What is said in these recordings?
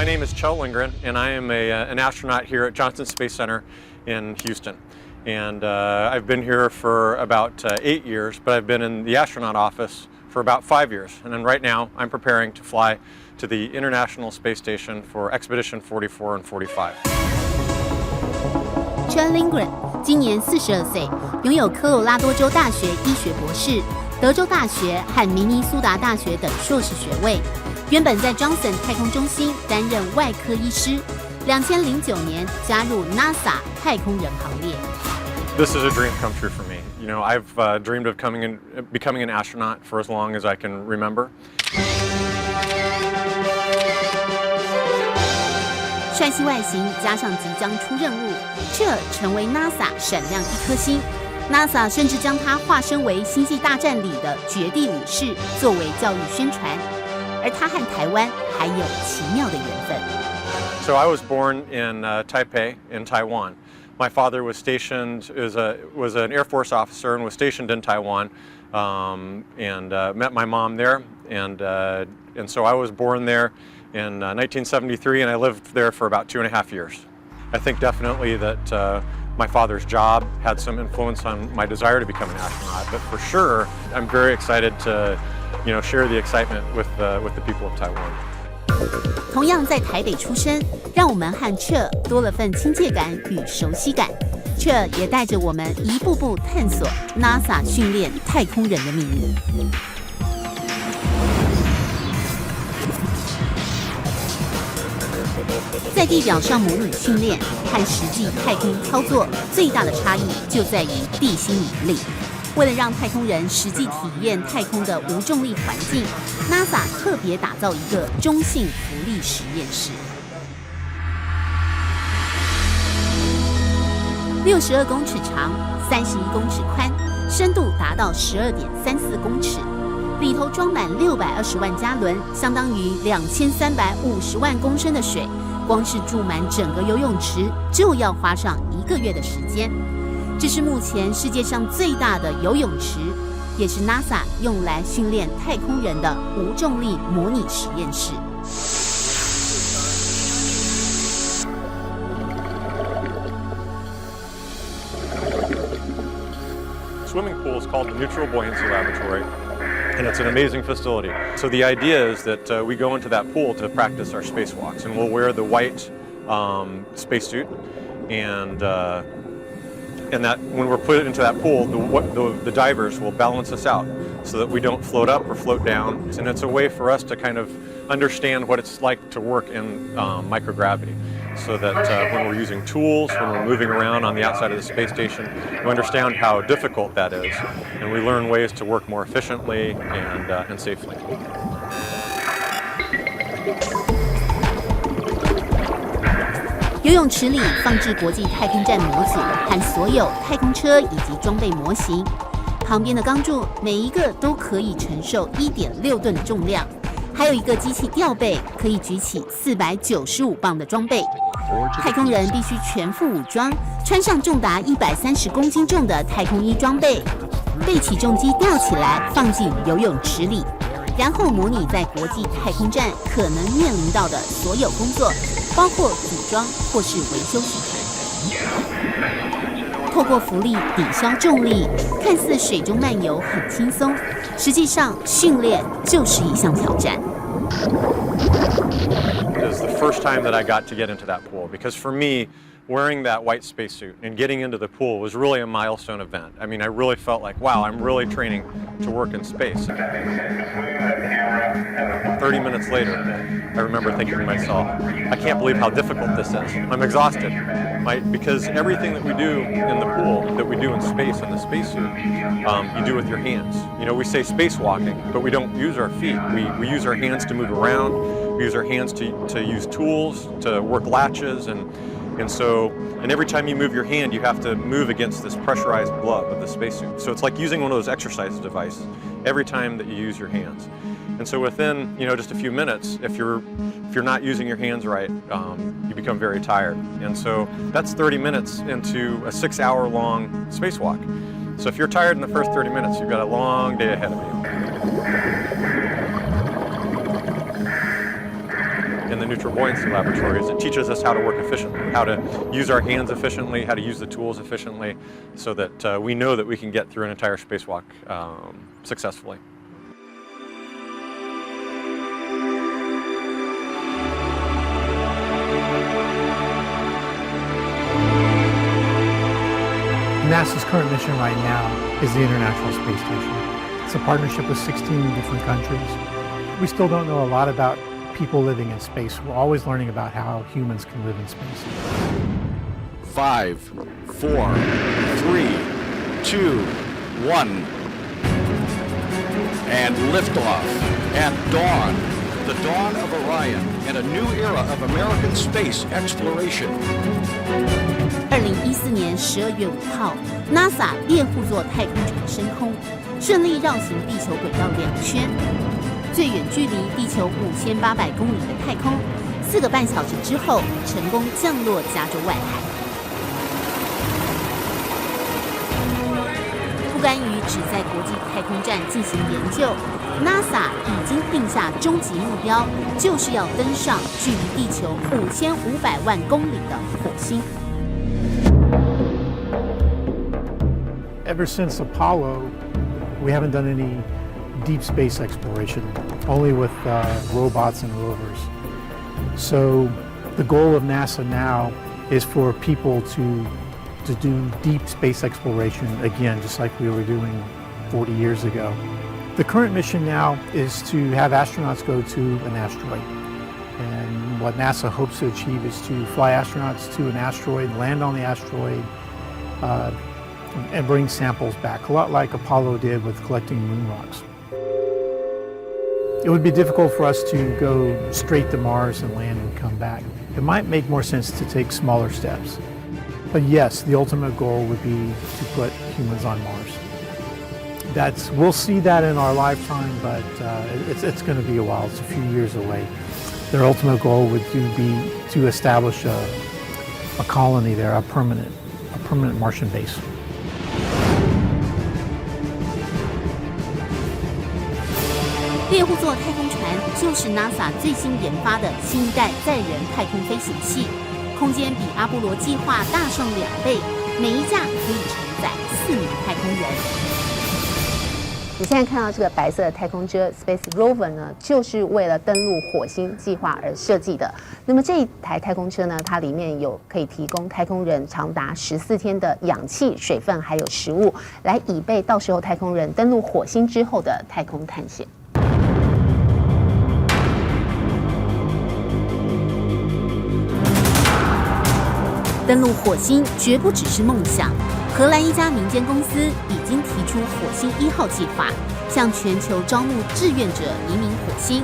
My name is Kjell Lindgren, and I am an astronaut here at Johnson Space Center in Houston. And I've been here for about 8 years, but I've been in the astronaut office for about 5 years. And then right now, I'm preparing to fly to the International Space Station for Expedition 44 and 45. Kjell Lindgren 今年42岁，拥有科罗拉多州大学医学博士、德州大学和明尼苏达大学等硕士学位。原本在 Johnson 太空中心担任外科医师，2009年加入 NASA 太空人行列。This is a dream come true for me. You know, I've dreamed of becoming an astronaut for as long as I can remember. 帅气外形加上即将出任务，这成为 NASA 闪亮一颗星。NASA 甚至将它化身为《星际大战》里的绝地武士，作为教育宣传。而他和台湾还有奇妙的缘分。So I was born in Taipei, in Taiwan. My father was stationed was an Air Force officer and was stationed in Taiwan, and met my mom there, and so I was born there in 1973, and I lived there for about 2.5 years. I think definitely that my father's job had some influence on my desire to become an astronaut, but for sure, I'm very excited to, share the excitement with the people of Taiwan. 同样在台北出生，让我们和 Kjell 多了份亲切感与熟悉感。Kjell 也带着我们一步步探索 NASA 训练太空人的秘密。在地表上模拟训练和实际太空操作最大的差异就在于地心引力。为了让太空人实际体验太空的无重力环境 ，NASA 特别打造一个中性浮力实验室。62公尺长，31公尺宽，深度达到12.34公尺，里头装满620万加仑，相当于2350万公升的水。光是注满整个游泳池就要花上1个月的时间。这是目前世界上最大的游泳池，也是 NASA 用来训练太空人的无重力模拟实验室。Swimming pool is called the Neutral Buoyancy Laboratory, and it's an amazing facility. So the idea is that we go into that pool to practice our spacewalks, and we'll wear the white spacesuit, and that when we're put into that pool, the divers will balance us out so that we don't float up or float down. And it's a way for us to kind of understand what it's like to work in microgravity. So that when we're using tools, when we're moving around on the outside of the space station, we understand how difficult that is. And we learn ways to work more efficiently and safely. 游泳池里放置国际太空站模组和所有太空车以及装备模型，旁边的钢柱每一个都可以承受1.6吨的重量，还有一个机器吊背可以举起495磅的装备。太空人必须全副武装，穿上重达130公斤重的太空衣装备，被起重机吊起来放进游泳池里，然后模拟在国际太空站可能面临到的所有工作，包括组装或是维修时程。透过浮力抵消重力，看似水中漫游很轻松，实际上训练就是一项挑战。It was the first time that I got to get into that pool because for me, wearing that white spacesuit and getting into the pool was really a milestone event. I mean, I really felt like, wow, I'm really training to work in space. 30 minutes later, I remember thinking to myself, I can't believe how difficult this is. I'm exhausted. Because everything that we do in the pool, that we do in space in the spacesuit, you do with your hands. You know, we say spacewalking, but we don't use our feet. We use our hands to move around. We use our hands to use tools, to work latches, and every time you move your hand, you have to move against this pressurized glove of the spacesuit. So it's like using one of those exercise devices every time that you use your hands. And so within, just a few minutes, if you're not using your hands right, you become very tired. And so that's 30 minutes into a 6-hour-long spacewalk. So if you're tired in the first 30 minutes, you've got a long day ahead of you. In the neutral buoyancy laboratory is it teaches us how to work efficiently, how to use our hands efficiently, how to use the tools efficiently, so that we know that we can get through an entire spacewalk successfully. NASA's current mission right now is the International Space Station. It's a partnership with 16 different countries. We still don't know a lot about people living in space. We're always learning about how humans can live in space. 5, 4, 3, 2, 1. And liftoff at dawn. The dawn of Orion and a new era of American space exploration. 2014年12月5号 ，NASA 猎户座太空船升空，顺利绕行地球轨道2圈，最远距离地球5800公里的太空，4个半小时之后成功降落加州外海。不甘于只在国际太空站进行研究 ，NASA 已经定下终极目标，就是要登上距离地球5500万公里的火星。Ever since Apollo, we haven't done any deep space exploration, only with robots and rovers. So the goal of NASA now is for people to do deep space exploration again, just like we were doing 40 years ago. The current mission now is to have astronauts go to an asteroid. And what NASA hopes to achieve is to fly astronauts to an asteroid, land on the asteroid, and bring samples back, a lot like Apollo did with collecting moon rocks. It would be difficult for us to go straight to Mars and land and come back. It might make more sense to take smaller steps. But yes, the ultimate goal would be to put humans on Mars. We'll see that in our lifetime, but it's going to be a while. It's a few years away. Their ultimate goal would be to establish a colony there, a permanent Martian base. 猎户座太空船就是 NASA 最新研发的新一代载人太空飞行器，空间比阿波罗计划大上2倍，每一架可以承载4名太空人。你现在看到这个白色的太空车 Space Rover 呢，就是为了登陆火星计划而设计的。那么这一台太空车呢，它里面有可以提供太空人长达14天的氧气、水分还有食物，来以备到时候太空人登陆火星之后的太空探险。登陆火星绝不只是梦想。荷兰一家民间公司已经提出火星1号计划，向全球招募志愿者移民火星。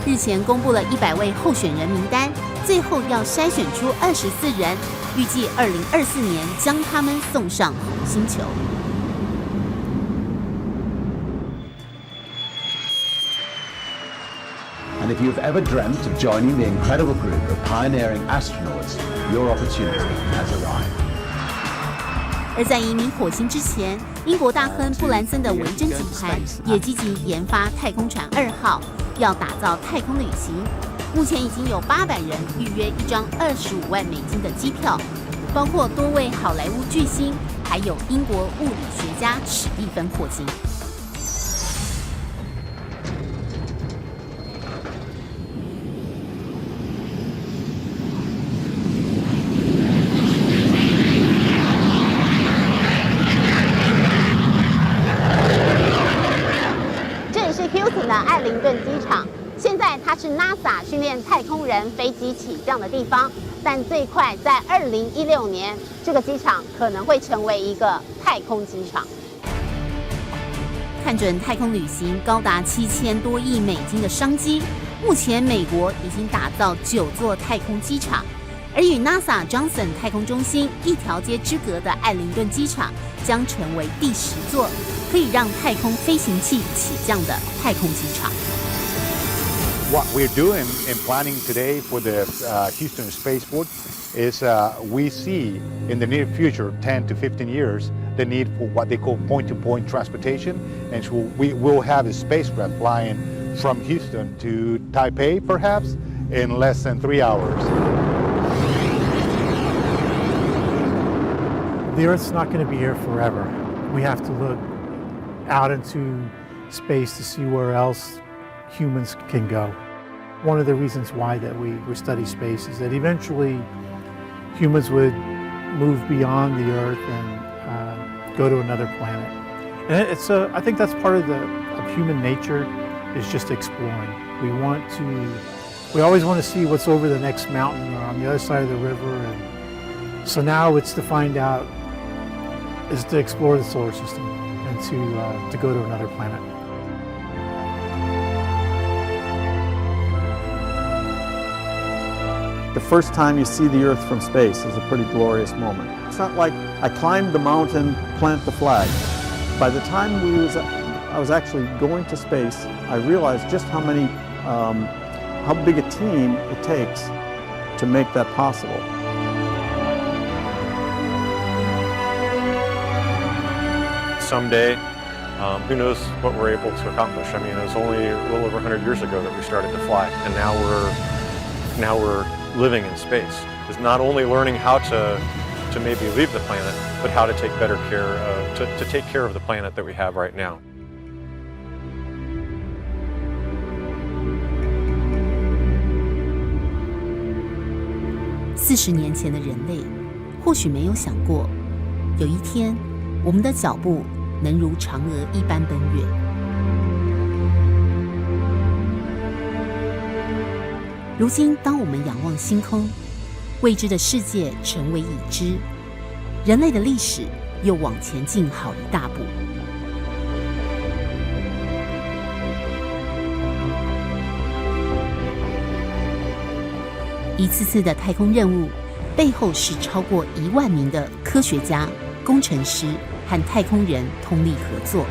日前公布了100位候选人名单，最后要筛选出24人，预计2024年将他们送上红星球。And if you've ever dreamt of joining the incredible group of pioneering astronauts, your opportunity has arrived. 而在移民火星之前，英国大亨布兰森的维珍集团也积极研发太空船2号，要打造太空旅行。目前已经有800人预约一张25万美金的机票，包括多位好莱坞巨星，还有英国物理学家史蒂芬霍金。艾灵顿机场，现在它是 NASA 训练太空人飞机起降的地方，但最快在2016年，这个机场可能会成为一个太空机场。看准太空旅行高达7000多亿美金的商机，目前美国已经打造9座太空机场，而与 NASA Johnson 太空中心一条街之隔的艾灵顿机场将成为第10座。可以让太空飞行器起降的太空机场。What we're doing in planning today for the Houston Spaceport is we see in the near future, 10 to 15 years, the need for what they call point-to-point transportation, and so we will have a spacecraft flying from Houston to Taipei, perhaps, in less than 3 hours. The Earth's not going to be here forever. We have to look out into space to see where else humans can go. One of the reasons why that we study space is that eventually humans would move beyond the Earth and go to another planet. And I think that's part of human nature, is just exploring. We always want to see what's over the next mountain or on the other side of the river. And so now it's to find out, is to explore the solar system and to go to another planet. The first time you see the Earth from space is a pretty glorious moment. It's not like I climbed the mountain, plant the flag. By the time I was actually going to space, I realized just how big a team it takes to make that possible. Someday, who knows what we're able to accomplish. I mean, it was only a little over 100 years ago that we started to fly, and now we're living in space. It's not only learning how to maybe leave the planet, but how to take better care to take care of the planet that we have right now. 40年前的人类，或许没有想过，有一天，我们的脚步能如嫦娥一般奔月。如今，当我们仰望星空，未知的世界成为已知，人类的历史又往前进好一大步。一次次的太空任务，背后是超过1万名的科学家、工程师和太空人通力合作。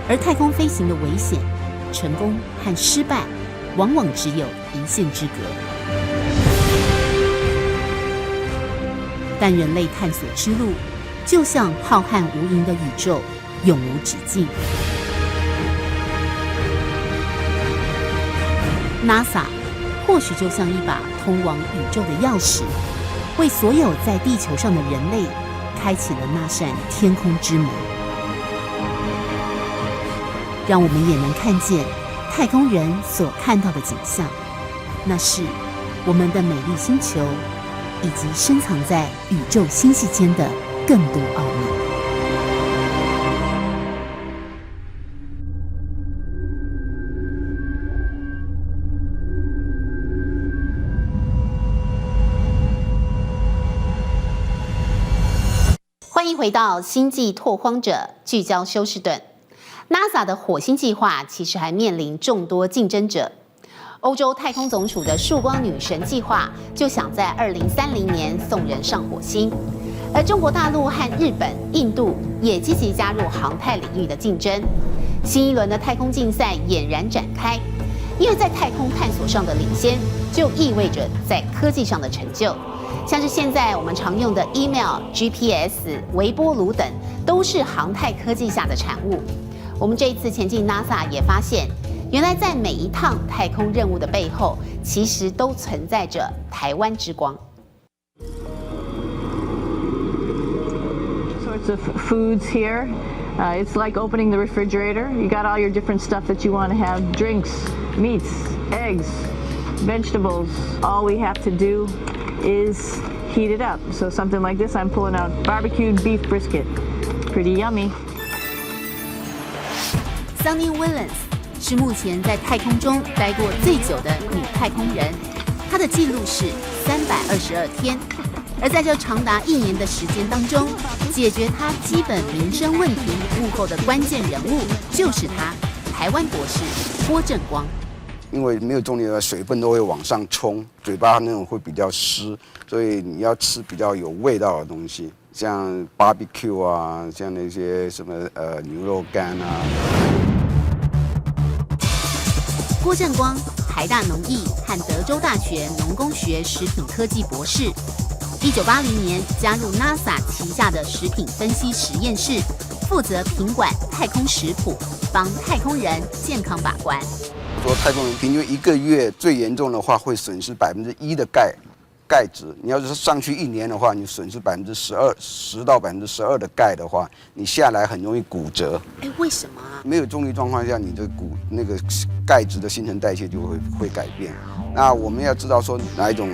而太空飞行的危险、成功和失败，往往只有一线之隔。但人类探索之路，就像浩瀚无垠的宇宙，永无止境。NASA 或许就像一把通往宇宙的钥匙，为所有在地球上的人类开启了那扇天空之门，让我们也能看见太空人所看到的景象，那是我们的美丽星球，以及深藏在宇宙星系间的更多奥秘。欢迎回到星际拓荒者，聚焦休斯顿。NASA 的火星计划其实还面临众多竞争者。欧洲太空总署的曙光女神计划就想在2030年送人上火星，而中国大陆和日本、印度也积极加入航太领域的竞争。新一轮的太空竞赛俨然展开，因为在太空探索上的领先，就意味着在科技上的成就。像是现在我们常用的 email、GPS、微波炉等，都是航太科技下的产物。我们这一次前进 NASA 也发现，原来在每一趟太空任务的背后，其实都存在着台湾之光。Sorts of foods here. It's like opening the refrigerator. You got all your different stuff that you want to have: drinks, meats, eggs, vegetables. All we have to do is heat it up. So something like this, I'm pulling out barbecued beef brisket. Pretty yummy. Sunny Williams 是目前在太空中待过最久的女太空人，她的记录是322天。而在这长达1年的时间当中，解决她基本民生问题幕后的关键人物就是她，台湾博士郭正光。因为没有重力的水分都会往上冲，嘴巴那种会比较湿，所以你要吃比较有味道的东西，像 barbecue 啊，像那些什么牛肉干啊。郭正光，台大农艺和德州大学农工学食品科技博士，1980年加入 NASA 旗下的食品分析实验室，负责品管太空食谱，帮太空人健康把关。说太空人平均1个月最严重的话会损失1%的钙质。你要是上去1年的话，你损失10%到12%的钙的话，你下来很容易骨折。哎，为什么啊？没有重力状况下，你的那个钙质的新陈代谢就会改变。那我们要知道说哪一种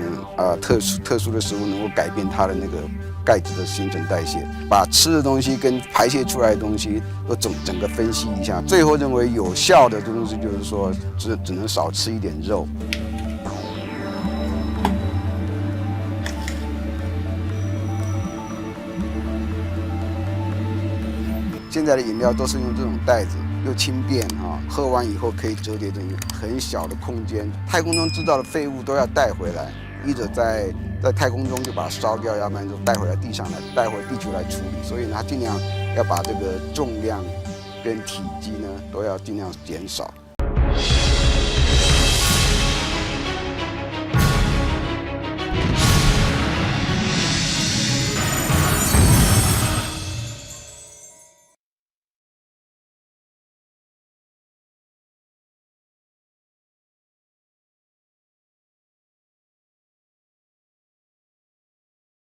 特殊的食物能够改变它的那个钙质的新陈代谢，把吃的东西跟排泄出来的东西都整个分析一下，最后认为有效的东西就是说只能少吃一点肉。现在的饮料都是用这种袋子，又轻便喝完以后可以折叠成很小的空间。太空中制造的废物都要带回来，一者在太空中就把它烧掉，要不然就带回来地上来，带回地球来处理。所以呢，它尽量要把这个重量跟体积呢都要尽量减少。